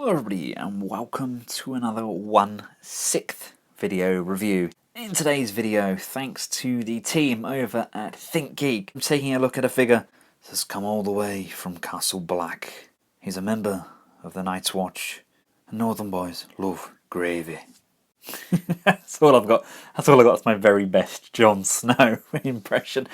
Hello everybody and welcome to another 1/6 video review. In today's video, thanks to the team over at ThinkGeek, I'm taking a look at a figure that's come all the way from Castle Black. He's a member of the Night's Watch, and Northern boys love gravy. That's all I've got. That's all I got. It's my very best Jon Snow impression.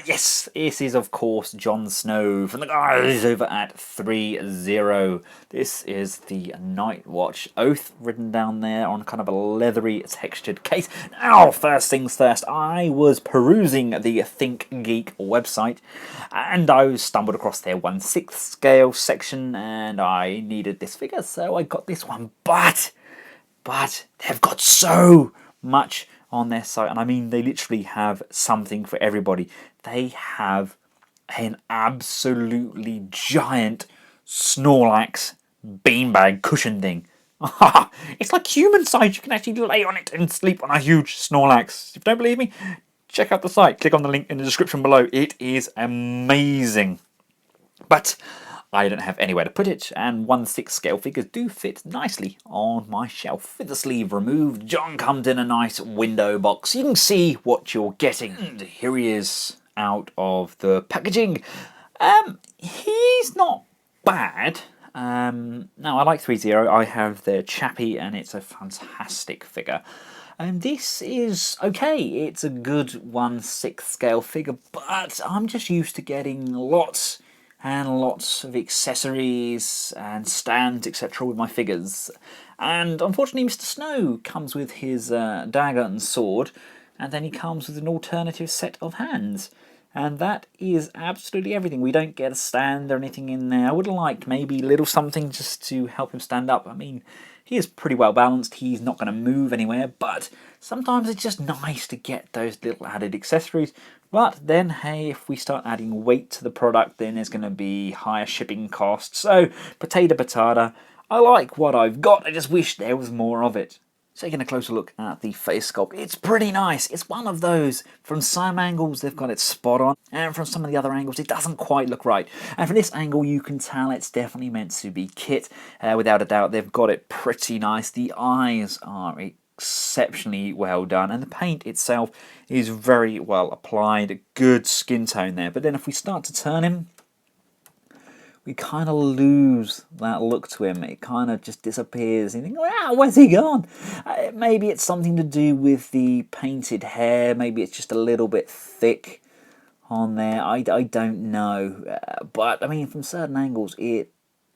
Yes, this is of course Jon Snow from the guys over at Threezero. This is the Night Watch Oath written down there on kind of a leathery textured case. Now, first things first, I was perusing the ThinkGeek website and I stumbled across their 1/6 scale section and I needed this figure, so I got this one. But they've got so much on their site, and I mean they literally have something for everybody. They have an absolutely giant Snorlax beanbag cushion thing. It's like human size. You can actually lay on it and sleep on a huge Snorlax. If you don't believe me, check out the site. Click on the link in the description below. It is amazing. But I don't have anywhere to put it, and 1/6 scale figures do fit nicely on my shelf. With the sleeve removed, Jon comes in a nice window box. You can see what you're getting. And here he is out of the packaging. He's not bad. Now, I like Threezero. I have their Chappie, and it's a fantastic figure. This is okay. It's a good 1/6 scale figure, but I'm just used to getting lots and lots of accessories and stands, etc. with my figures. And unfortunately Mr. Snow comes with his dagger and sword, and then he comes with an alternative set of hands. And that is absolutely everything. We don't get a stand or anything in there. I would like maybe a little something just to help him stand up. I mean, he is pretty well balanced. He's not going to move anywhere, but sometimes it's just nice to get those little added accessories. But then, hey, if we start adding weight to the product, then there's going to be higher shipping costs. So, potato. I like what I've got. I just wish there was more of it. Taking a closer look at the face sculpt, it's pretty nice. It's one of those, from some angles they've got it spot on, and from some of the other angles it doesn't quite look right. And from this angle you can tell it's definitely meant to be kit. Without a doubt they've got it pretty nice. The eyes are exceptionally well done, and the paint itself is very well applied. A good skin tone there. But then if we start to turn him, we kind of lose that look to him. It kind of just disappears. You think, wow, where's he gone? Maybe it's something to do with the painted hair. Maybe it's just a little bit thick on there. I don't know. But, I mean, from certain angles, it,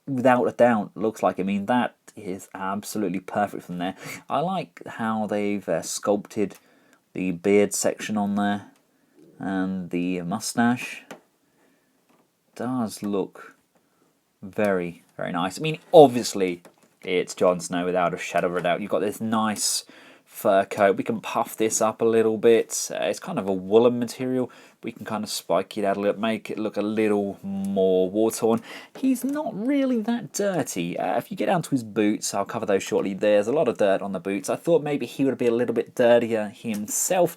without a doubt, looks like, I mean, that is absolutely perfect from there. I like how they've sculpted the beard section on there. And the mustache does look very, very nice. I mean, obviously, it's Jon Snow without a shadow of a doubt. You've got this nice fur coat. We can puff this up a little bit. It's kind of a woolen material. We can kind of spike it out a little, make it look a little more war-torn. He's not really that dirty. If you get down to his boots, I'll cover those shortly. There's a lot of dirt on the boots. I thought maybe he would be a little bit dirtier himself.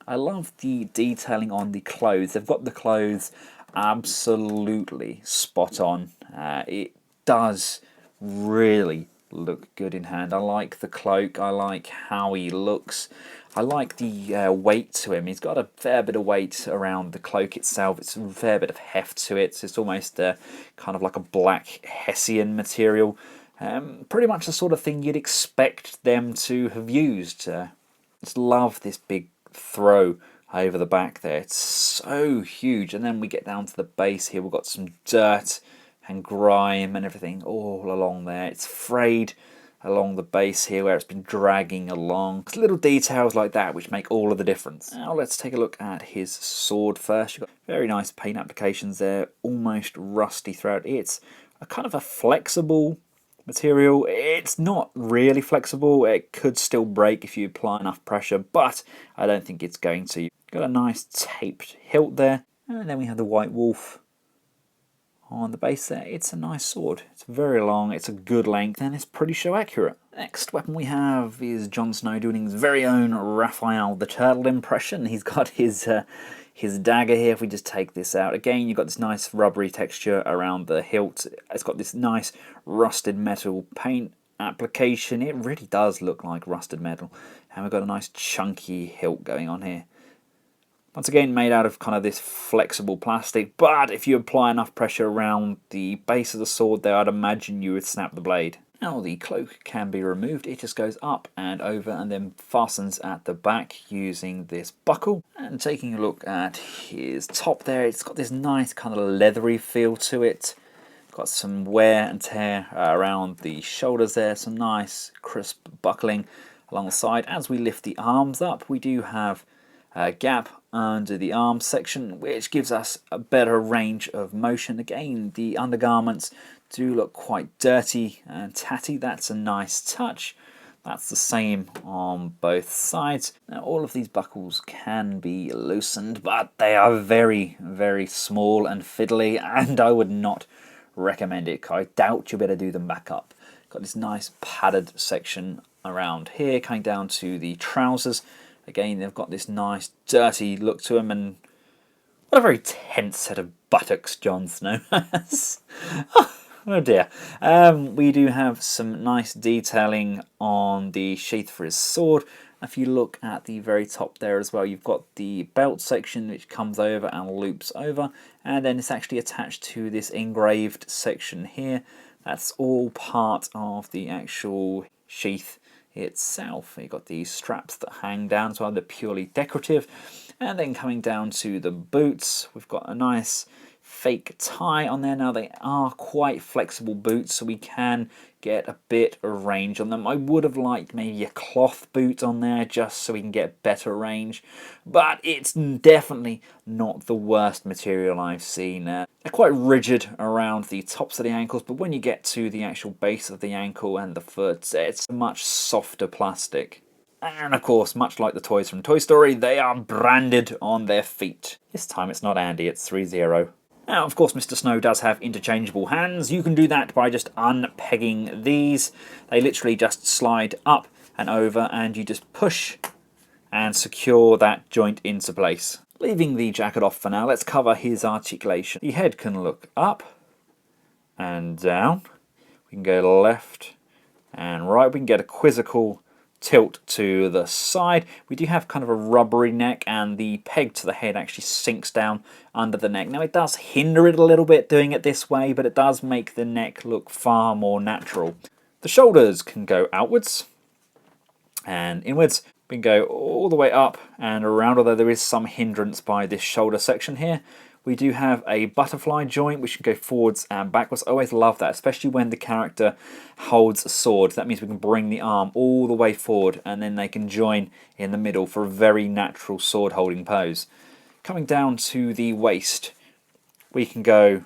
I love the detailing on the clothes. They've got the clothes absolutely spot on. It does really look good in hand. I like the cloak. I like how he looks. I like the weight to him. He's got a fair bit of weight around the cloak itself. It's a fair bit of heft to it. It's almost kind of like a black Hessian material. Pretty much the sort of thing you'd expect them to have used. Just love this big throw over the back there. It's so huge. And then we get down to the base here. We've got some dirt and grime and everything all along there. It's frayed along the base here where it's been dragging along. It's little details like that which make all of the difference. Now let's take a look at his sword first. You've got very nice paint applications there, almost rusty throughout. It's a kind of a flexible material. It's not really flexible. It could still break if you apply enough pressure, but I don't think it's going to. Got a nice taped hilt there, and then we have the white wolf on the base there. It's a nice sword. It's very long, it's a good length, and it's pretty show accurate. Next weapon we have is Jon Snow doing his very own Raphael the Turtle impression. He's got his his dagger here. If we just take this out, again, you've got this nice rubbery texture around the hilt. It's got this nice rusted metal paint application. It really does look like rusted metal. And we've got a nice chunky hilt going on here. Once again, made out of kind of this flexible plastic, but if you apply enough pressure around the base of the sword there, I'd imagine you would snap the blade. Now the cloak can be removed. It just goes up and over and then fastens at the back using this buckle. And taking a look at his top there, it's got this nice kind of leathery feel to it. Got some wear and tear around the shoulders there, some nice crisp buckling along the side. As we lift the arms up, we do have a gap under the arm section, which gives us a better range of motion. Again, the undergarments do look quite dirty and tatty. That's a nice touch. That's the same on both sides. Now, all of these buckles can be loosened, but they are very, very small and fiddly, and I would not recommend it. I doubt you better do them back up. Got this nice padded section around here, coming down to the trousers. Again, they've got this nice dirty look to them, and what a very tense set of buttocks Jon Snow has. Oh dear. We do have some nice detailing on the sheath for his sword. If you look at the very top there as well, you've got the belt section which comes over and loops over, and then it's actually attached to this engraved section here. That's all part of the actual sheath itself. You've got these straps that hang down, so they're purely decorative. And then coming down to the boots, we've got a nice fake tie on there. Now they are quite flexible boots, so we can get a bit of range on them. I would have liked maybe a cloth boot on there just so we can get better range, but it's definitely not the worst material I've seen. They're quite rigid around the tops of the ankles, but when you get to the actual base of the ankle and the foot, it's a much softer plastic. And of course, much like the toys from Toy Story, they are branded on their feet. This time it's not Andy, it's Threezero. Now, of course, Mr. Snow does have interchangeable hands. You can do that by just unpegging these. They literally just slide up and over, and you just push and secure that joint into place. Leaving the jacket off for now, let's cover his articulation. The head can look up and down. We can go left and right. We can get a quizzical tilt to the side. We do have kind of a rubbery neck, and the peg to the head actually sinks down under the neck. Now it does hinder it a little bit doing it this way, but it does make the neck look far more natural. The shoulders can go outwards and inwards. We can go all the way up and around, although there is some hindrance by this shoulder section here. We do have a butterfly joint which can go forwards and backwards. I always love that, especially when the character holds a sword. That means we can bring the arm all the way forward, and then they can join in the middle for a very natural sword holding pose. Coming down to the waist, we can go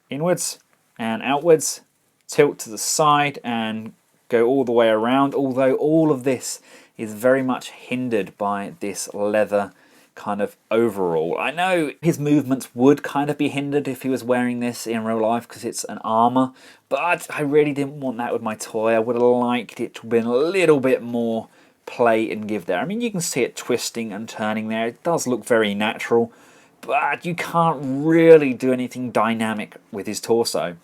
inwards and outwards, tilt to the side and go all the way around, although all of this is very much hindered by this leather kind of overall. I know his movements would kind of be hindered if he was wearing this in real life because it's an armor, but I really didn't want that with my toy. I would have liked it to have been a little bit more play and give there. I mean, you can see it twisting and turning there. It does look very natural, but you can't really do anything dynamic with his torso.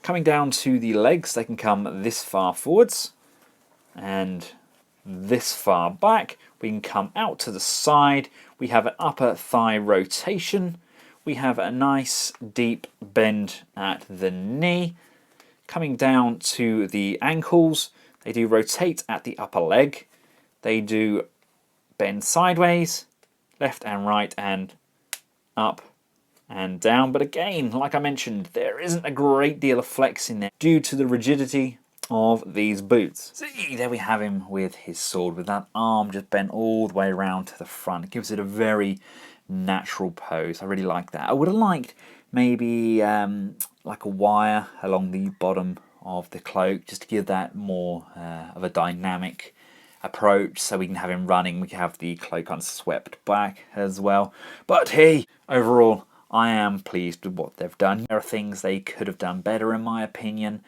Coming down to the legs, they can come this far forwards and this far back. We can come out to the side. We have an upper thigh rotation. We have a nice deep bend at the knee. Coming down to the ankles, they do rotate at the upper leg. They do bend sideways, left and right, and up and down. But again, like I mentioned, there isn't a great deal of flex in there due to the rigidity of these boots. See, there we have him with his sword, with that arm just bent all the way around to the front. It gives it a very natural pose. I really like that. I would have liked maybe like a wire along the bottom of the cloak, just to give that more of a dynamic approach, so we can have him running. We can have the cloak unswept back as well. But hey, overall, I am pleased with what they've done. There are things they could have done better in my opinion,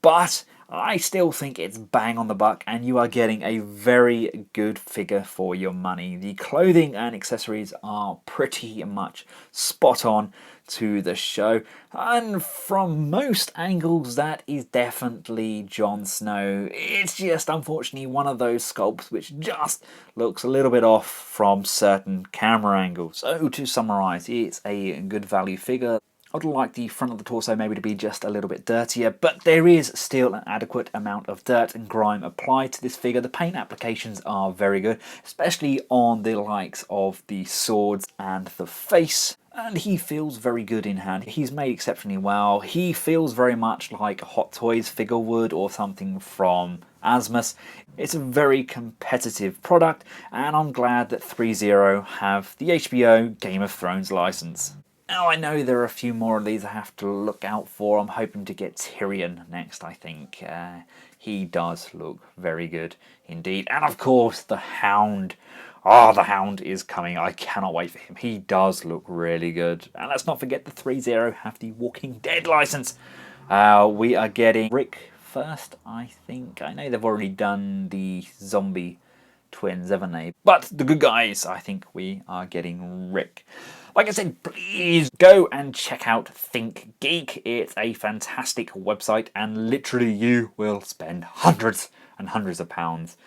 but I still think it's bang on the buck, and you are getting a very good figure for your money. The clothing and accessories are pretty much spot on to the show, and from most angles that is definitely Jon Snow. It's just unfortunately one of those sculpts which just looks a little bit off from certain camera angles. So to summarise, it's a good value figure. I'd like the front of the torso maybe to be just a little bit dirtier, but there is still an adequate amount of dirt and grime applied to this figure. The paint applications are very good, especially on the likes of the swords and the face. And he feels very good in hand. He's made exceptionally well. He feels very much like a Hot Toys figure would, or something from Asmus. It's a very competitive product, and I'm glad that Threezero have the HBO Game of Thrones license. Now, I know there are a few more of these I have to look out for. I'm hoping to get Tyrion next, I think. He does look very good indeed. And of course, the Hound. Oh, the Hound is coming. I cannot wait for him. He does look really good. And let's not forget the Threezero have the Walking Dead license. We are getting Rick first, I think. I know they've already done the zombie twins, haven't they? But the good guys, I think we are getting Rick. Like I said, please go and check out Think Geek. It's a fantastic website, and literally you will spend hundreds and hundreds of pounds.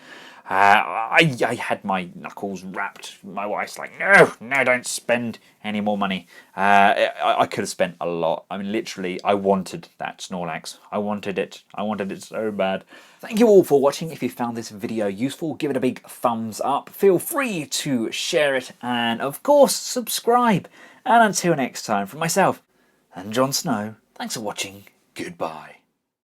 I had my knuckles wrapped. My wife's like, no, don't spend any more money. I could have spent a lot. I mean, literally, I wanted that Snorlax. I wanted it so bad. Thank you all for watching. If you found this video useful, give it a big thumbs up. Feel free to share it, and of course, subscribe. And until next time, from myself and Jon Snow, thanks for watching. Goodbye.